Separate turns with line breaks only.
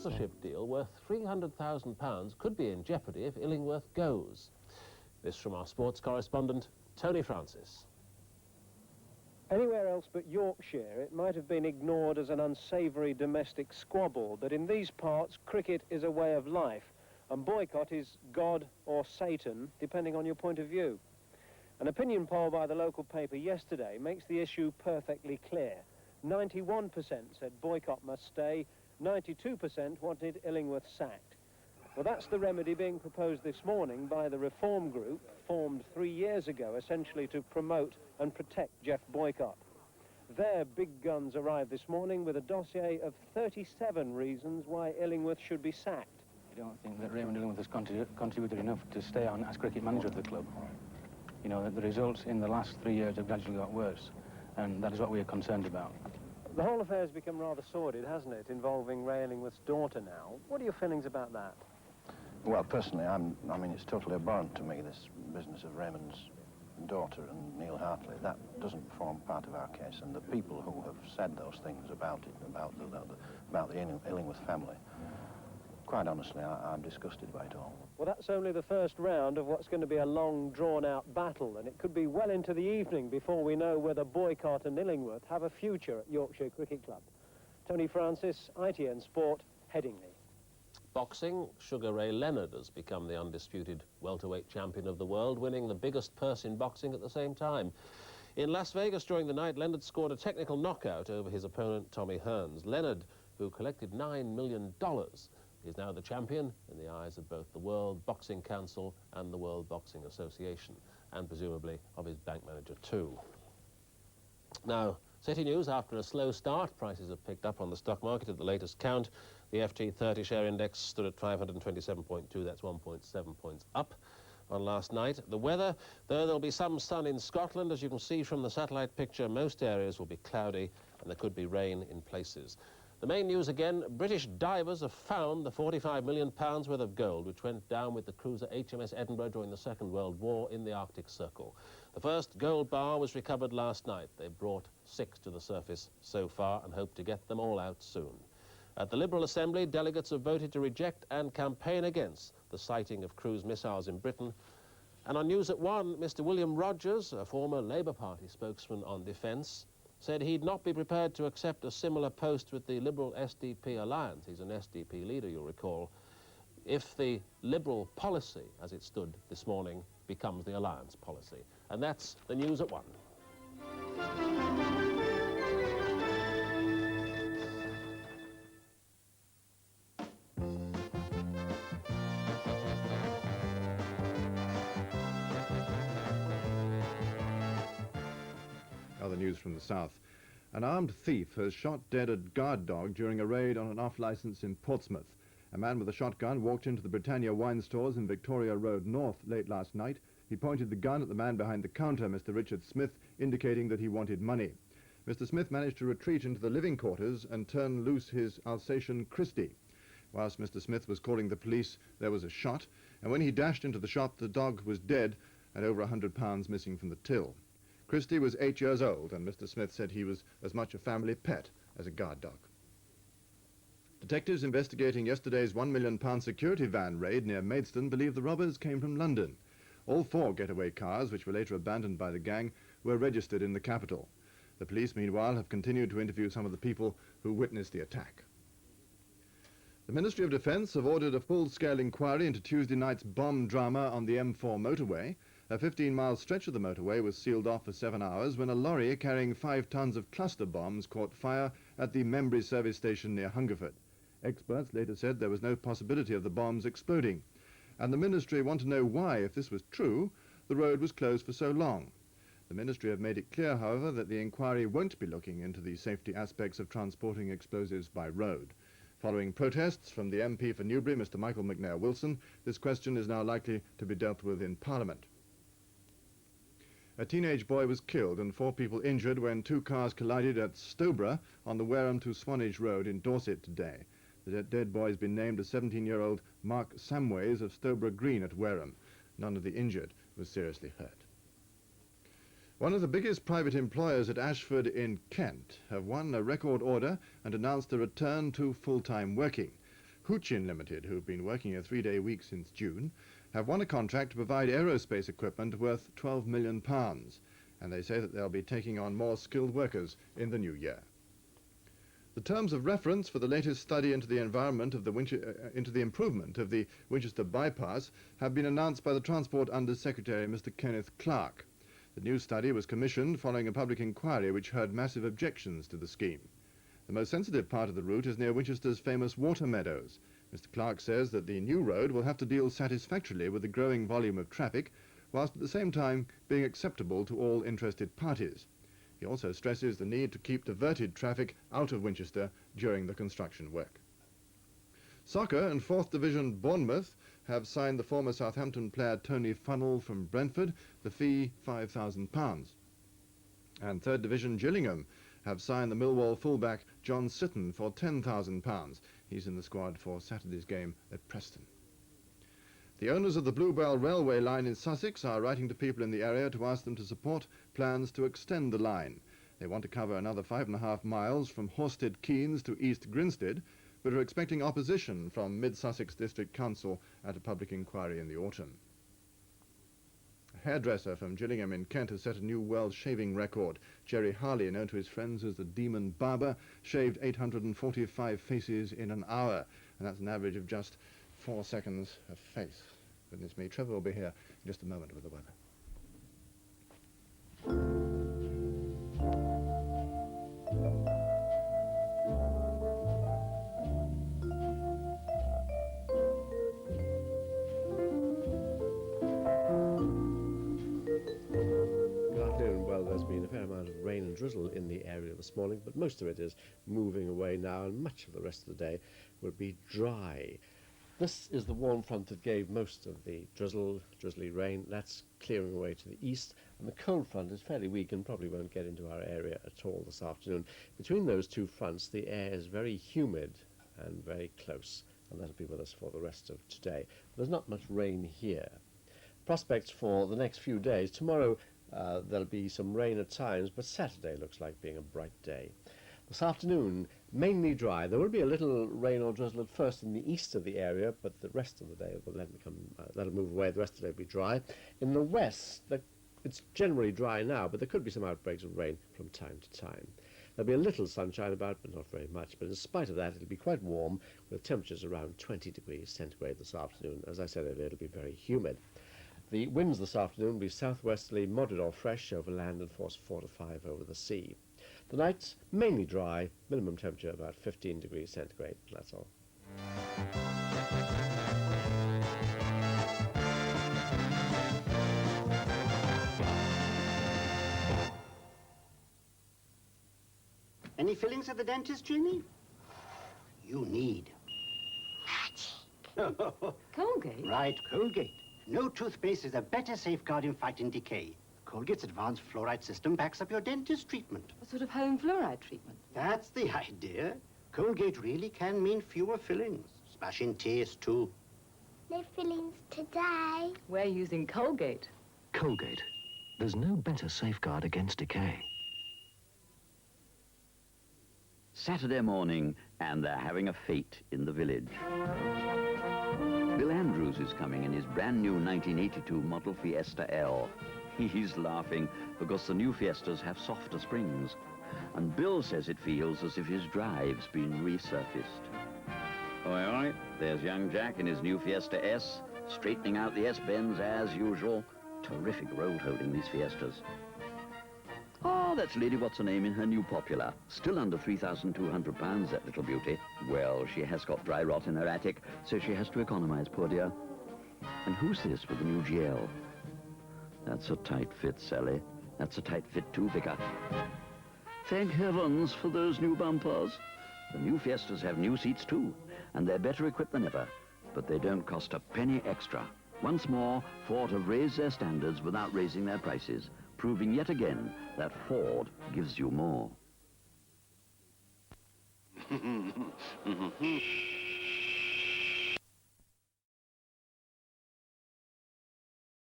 sponsorship deal worth £300,000 could be in jeopardy if Illingworth goes. This from our sports correspondent, Tony Francis.
Anywhere else but Yorkshire, it might have been ignored as an unsavoury domestic squabble, but in these parts, cricket is a way of life, and boycott is God or Satan, depending on your point of view. An opinion poll by the local paper yesterday makes the issue perfectly clear. 91% said boycott must stay, 92% wanted Illingworth sacked. Well, that's the remedy being proposed this morning by the reform group, formed 3 years ago, essentially to promote and protect Jeff Boycott. Their big guns arrived this morning with a dossier of 37 reasons why Illingworth should be sacked.
I don't think that Raymond Illingworth has contributed enough to stay on as cricket manager of the club. You know, the results in the last 3 years have gradually got worse, and that is what we are concerned about.
The whole affair has become rather sordid, hasn't it, involving Ray Illingworth's daughter now. What are your feelings about that?
Well, personally, I mean, it's totally abhorrent to me, this business of Raymond's daughter and Neil Hartley. That doesn't form part of our case, and the people who have said those things about it, about the Illingworth family, quite honestly, I'm disgusted by it all.
Well, that's only the first round of what's going to be a long, drawn-out battle, and it could be well into the evening before we know whether Boycott and Illingworth have a future at Yorkshire Cricket Club. Tony Francis, ITN Sport, Headingley.
Boxing, Sugar Ray Leonard has become the undisputed welterweight champion of the world, winning the biggest purse in boxing at the same time. In Las Vegas during the night, Leonard scored a technical knockout over his opponent, Tommy Hearns. Leonard, who collected $9 million, is now the champion in the eyes of both the World Boxing Council and the World Boxing Association, and presumably of his bank manager too. Now, City News, after a slow start, prices have picked up on the stock market at the latest count. The FT30 share index stood at 527.2, that's 1.7 points up on last night. The weather, though there'll be some sun in Scotland, as you can see from the satellite picture, most areas will be cloudy and there could be rain in places. The main news again, British divers have found the £45 million worth of gold which went down with the cruiser HMS Edinburgh during the Second World War in the Arctic Circle. The first gold bar was recovered last night. They brought 6 to the surface so far and hope to get them all out soon. At the Liberal Assembly, delegates have voted to reject and campaign against the sighting of cruise missiles in Britain. And on News at 1, Mr. William Rogers, a former Labour Party spokesman on defence, said he'd not be prepared to accept a similar post with the Liberal SDP alliance. He's an SDP leader, you'll recall, if the Liberal policy, as it stood this morning, becomes the alliance policy. And that's the News at 1.
Other news from the south. An armed thief has shot dead a guard dog during a raid on an off-licence in Portsmouth. A man with a shotgun walked into the Britannia wine stores in Victoria Road North late last night. He pointed the gun at the man behind the counter, Mr. Richard Smith, indicating that he wanted money. Mr. Smith managed to retreat into the living quarters and turn loose his Alsatian Christie. Whilst Mr. Smith was calling the police, there was a shot, and when he dashed into the shop, the dog was dead and over £100 missing from the till. Christie was 8 years old, and Mr. Smith said he was as much a family pet as a guard dog. Detectives investigating yesterday's £1 million security van raid near Maidstone believe the robbers came from London. All 4 getaway cars, which were later abandoned by the gang, were registered in the capital. The police, meanwhile, have continued to interview some of the people who witnessed the attack. The Ministry of Defence have ordered a full-scale inquiry into Tuesday night's bomb drama on the M4 motorway. A 15-mile stretch of the motorway was sealed off for 7 hours when a lorry carrying 5 tons of cluster bombs caught fire at the Membry service station near Hungerford. Experts later said there was no possibility of the bombs exploding. And the Ministry want to know why, if this was true, the road was closed for so long. The Ministry have made it clear, however, that the inquiry won't be looking into the safety aspects of transporting explosives by road. Following protests from the MP for Newbury, Mr. Michael McNair Wilson, this question is now likely to be dealt with in Parliament. A teenage boy was killed and 4 people injured when 2 cars collided at Stowborough on the Wareham to Swanage Road in Dorset today. The dead boy has been named as 17-year-old Mark Samways of Stowborough Green at Wareham. None of the injured was seriously hurt. One of the biggest private employers at Ashford in Kent have won a record order and announced a return to full-time working. Huchin Limited, who've been working a 3-day week since June, have won a contract to provide aerospace equipment worth £12 million, and they say that they'll be taking on more skilled workers in the new year. The terms of reference for the latest study into the environment of into the improvement of the Winchester bypass have been announced by the Transport Under-Secretary, Mr. Kenneth Clark. The new study was commissioned following a public inquiry which heard massive objections to the scheme. The most sensitive part of the route is near Winchester's famous water meadows. Mr. Clark says that the new road will have to deal satisfactorily with the growing volume of traffic, whilst at the same time being acceptable to all interested parties. He also stresses the need to keep diverted traffic out of Winchester during the construction work. Soccer and 4th Division Bournemouth have signed the former Southampton player Tony Funnell from Brentford, the fee £5,000. And 3rd Division Gillingham have signed the Millwall fullback John Sitton for £10,000. He's in the squad for Saturday's game at Preston. The owners of the Bluebell railway line in Sussex are writing to people in the area to ask them to support plans to extend the line. They want to cover another 5.5 miles from Horsted Keynes to East Grinstead, but are expecting opposition from Mid-Sussex District Council at a public inquiry in the autumn. A hairdresser from Gillingham in Kent has set a new world shaving record. Jerry Harley, known to his friends as the Demon Barber, shaved 845 faces in an hour, and that's an average of just 4 seconds a face. Goodness me. Trevor will be here in just a moment with the weather.
Good afternoon. Well, there's been a fair amount of rain and drizzle in the area this morning, but most of it is moving away now, and much of the rest of the day will be dry. This is the warm front that gave most of the drizzly rain. That's clearing away to the east, and the cold front is fairly weak and probably won't get into our area at all this afternoon. Between those two fronts, the air is very humid and very close, and that'll be with us for the rest of today. There's not much rain here. Prospects for the next few days. Tomorrow there'll be some rain at times, but Saturday looks like being a bright day. This afternoon, mainly dry. There will be a little rain or drizzle at first in the east of the area, but the rest of the day that'll move away. The rest of the day will be dry. In the west, it's generally dry now, but there could be some outbreaks of rain from time to time. There'll be a little sunshine about, but not very much. But in spite of that, it'll be quite warm, with temperatures around 20 degrees centigrade this afternoon. As I said earlier, it'll be very humid. The winds this afternoon will be southwesterly, moderate or fresh over land, and force 4 to 5 over the sea. The nights mainly dry, minimum temperature about 15 degrees centigrade. That's all.
Any fillings at the dentist, Jimmy? You need.
Colgate?
Right, Colgate. No toothpaste is a better safeguard in fighting decay. Colgate's advanced fluoride system backs up your dentist treatment.
A sort of home fluoride treatment?
That's the idea. Colgate really can mean fewer fillings. Smashing taste, too.
No fillings today.
We're using Colgate.
Colgate. There's no better safeguard against decay.
Saturday morning, and they're having a fete in the village. Bill Andrews is coming in his brand new 1982 Model Fiesta L. He's laughing because the new Fiestas have softer springs, and Bill says it feels as if his drive's been resurfaced. Oi, oi, there's young Jack in his new Fiesta S, straightening out the S-bends as usual. Terrific road holding, these Fiestas. Oh, that's Lady What's-her-name in her new Popular. Still under £3,200, that little beauty. Well, she has got dry rot in her attic, so she has to economise, poor dear. And who's this with the new GL? That's a tight fit, Sally. That's a tight fit too, Vicar. Thank heavens for those new bumpers. The new Fiestas have new seats too, and they're better equipped than ever. But they don't cost a penny extra. Once more, Ford have raised their standards without raising their prices, proving yet again that Ford gives you more.